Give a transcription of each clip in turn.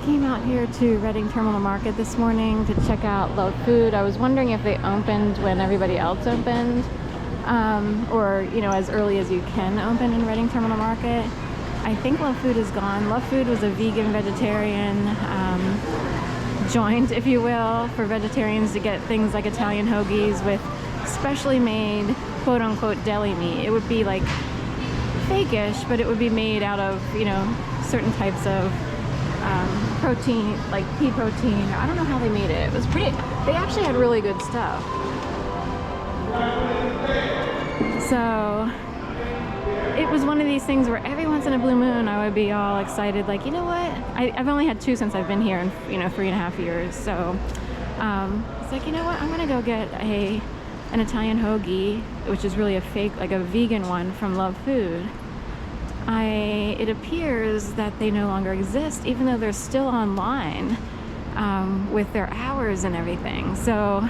came out here to Reading Terminal Market this morning to check out LUHV. I was wondering if they opened when everybody else opened, or, you know, as early as you can open in Reading Terminal Market. I think LUHV is gone. LUHV was a vegan vegetarian joint, if you will, for vegetarians to get things like Italian hoagies with specially made quote-unquote deli meat. It would be like fake-ish, but it would be made out of, you know, certain types of protein, like pea protein. I don't know how they made it. It was pretty, they actually had really good stuff. So it was one of these things where every once in a blue moon I would be all excited, like, you know what? I've only had 2 since I've been here in, you know, 3.5 years. So it's like, you know what? I'm gonna go get an Italian hoagie, which is really a fake, like a vegan one from LUHV. It appears that they no longer exist, even though they're still online with their hours and everything. So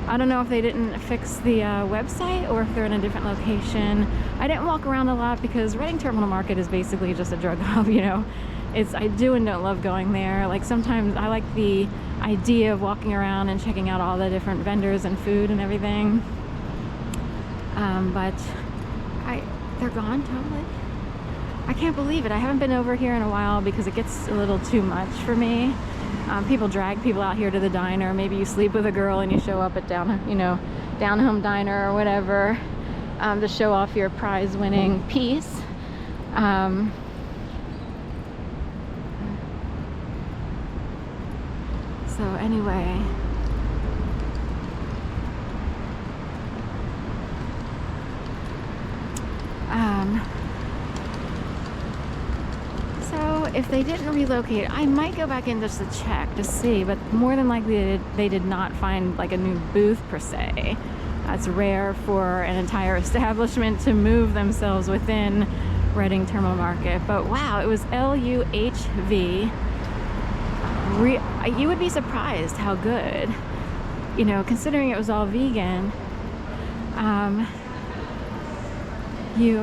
I don't know if they didn't fix the website or if they're in a different location. I didn't walk around a lot because Reading Terminal Market is basically just a drug hub, you know. I do and don't love going there. Like, sometimes I like the idea of walking around and checking out all the different vendors and food and everything. But they're gone totally. I can't believe it. I haven't been over here in a while because it gets a little too much for me. People drag people out here to the diner. Maybe you sleep with a girl and you show up at down home diner or whatever to show off your prize-winning piece. So anyway, so if they didn't relocate, I might go back in just to check to see, but more than likely they did not find like a new booth per se. It's rare for an entire establishment to move themselves within Reading Terminal Market. But wow, it was LUHV. You would be surprised how good, you know, considering it was all vegan. You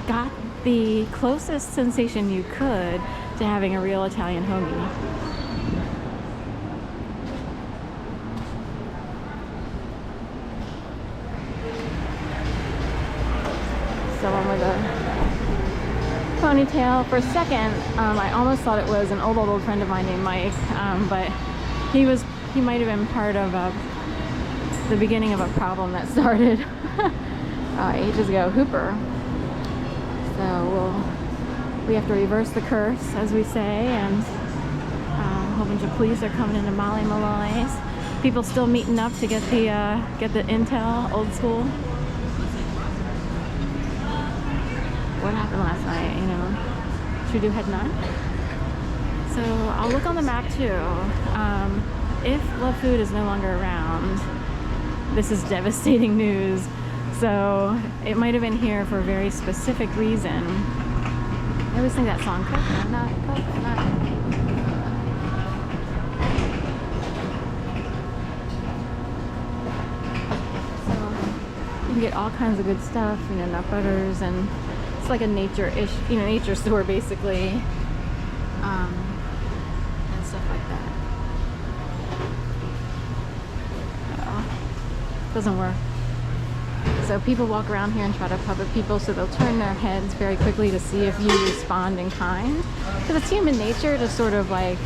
got the closest sensation you could to having a real Italian hoagie. Someone with a ponytail. For a second, I almost thought it was an old friend of mine named Mike, but he might have been part of the beginning of a problem that started ages ago. Hooper. So we have to reverse the curse, as we say, and a whole bunch of police are coming into Molly Malloy's. People still meeting up to get the intel, old school. What happened last night, you know? Should we do head none? So I'll look on the map too. If LUHV is no longer around, this is devastating news. So it might have been here for a very specific reason. I always think that song, coconut, coconut. So you can get all kinds of good stuff, you know, nut butters, and it's like a nature-ish, you know, nature store basically, and stuff like that. Doesn't work. So people walk around here and try to puppet people, so they'll turn their heads very quickly to see if you respond in kind. Because it's human nature to sort of like,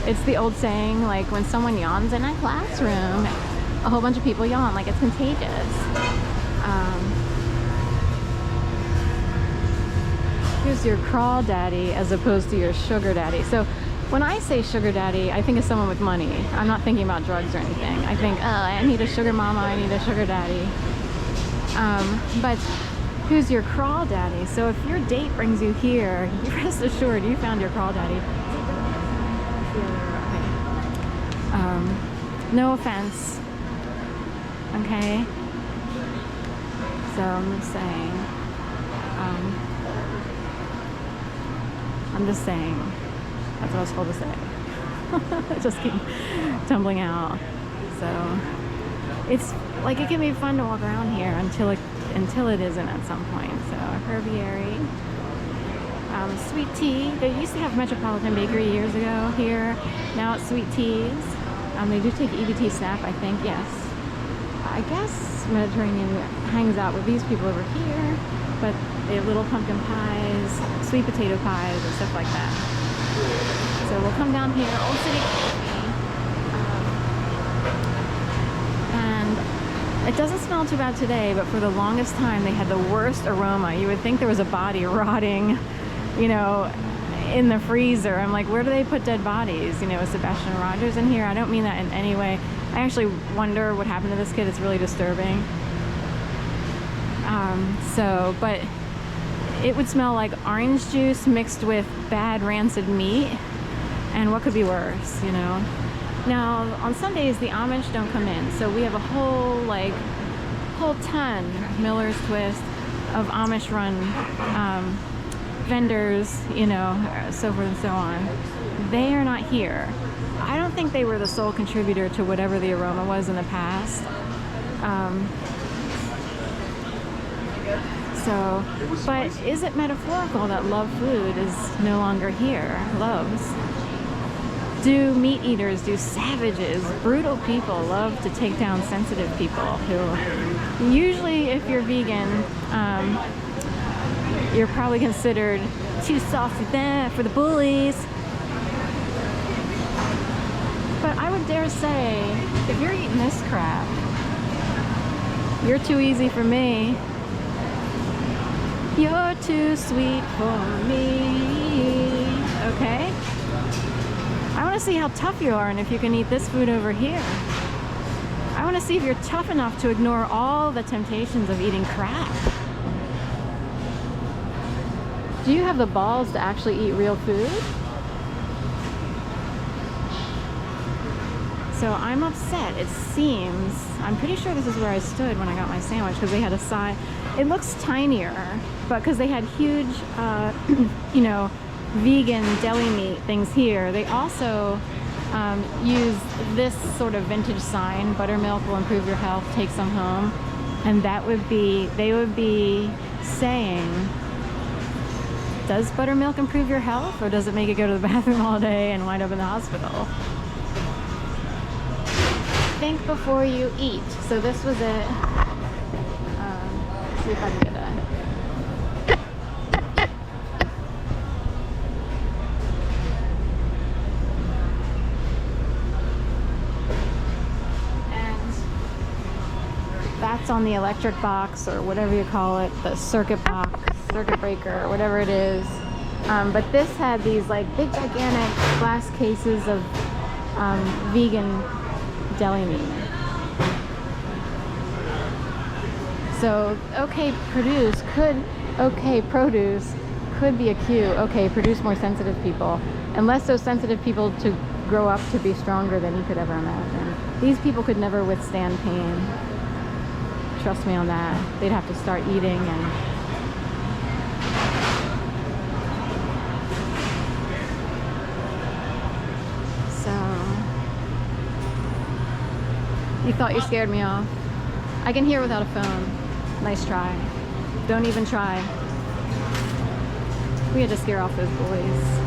it's the old saying, like when someone yawns in a classroom, a whole bunch of people yawn, like it's contagious. Here's your crawl daddy as opposed to your sugar daddy. So when I say sugar daddy, I think of someone with money. I'm not thinking about drugs or anything. I think, oh, I need a sugar mama, I need a sugar daddy. But who's your crawl daddy? So if your date brings you here, you rest assured you found your crawl daddy. No offense, okay? So I'm just saying, that's what I was told to say. It just keep tumbling out. So it's like, it can be fun to walk around here until it isn't at some point. So Herbieri. Sweet tea. They used to have Metropolitan Bakery years ago here. Now it's Sweet Teas. They do take EBT staff, I think, yes. I guess Mediterranean hangs out with these people over here, but they have little pumpkin pies, sweet potato pies, and stuff like that. So we'll come down here, Old City Coffee, and it doesn't smell too bad today, but for the longest time they had the worst aroma. You would think there was a body rotting, you know, in the freezer. I'm like, where do they put dead bodies? You know, is Sebastian Rogers in here? I don't mean that in any way. I actually wonder what happened to this kid. It's really disturbing. But it would smell like orange juice mixed with bad rancid meat, and what could be worse, you know? Now, on Sundays, the Amish don't come in, so we have a whole ton, Miller's Twist, of Amish-run vendors, you know, so forth and so on. They are not here. I don't think they were the sole contributor to whatever the aroma was in the past. But is it metaphorical that love food is no longer here? Loves. Do meat eaters, do savages, brutal people love to take down sensitive people who, usually if you're vegan, you're probably considered too soft for the bullies. But I would dare say, if you're eating this crap, you're too easy for me. You're too sweet for me. Okay? I want to see how tough you are and if you can eat this food over here. I want to see if you're tough enough to ignore all the temptations of eating crap. Do you have the balls to actually eat real food? So I'm upset. It seems, I'm pretty sure this is where I stood when I got my sandwich, because they had a side. It looks tinier, but because they had huge, you know, vegan deli meat things here. They also use this sort of vintage sign, buttermilk will improve your health, take some home. And that would be, they would be saying, does buttermilk improve your health, or does it make you go to the bathroom all day and wind up in the hospital? Think before you eat. So this was it. See if I can get a... And that's on the electric box, or whatever you call it, the circuit box, circuit breaker, or whatever it is. But this had these like big gigantic glass cases of vegan deli meat. So okay produce could be a cue. Okay, produce more sensitive people, unless those sensitive people to grow up to be stronger than you could ever imagine. These people could never withstand pain. Trust me on that. They'd have to start eating and you thought you scared me off. I can hear without a phone. Nice try. Don't even try. We had to scare off those boys.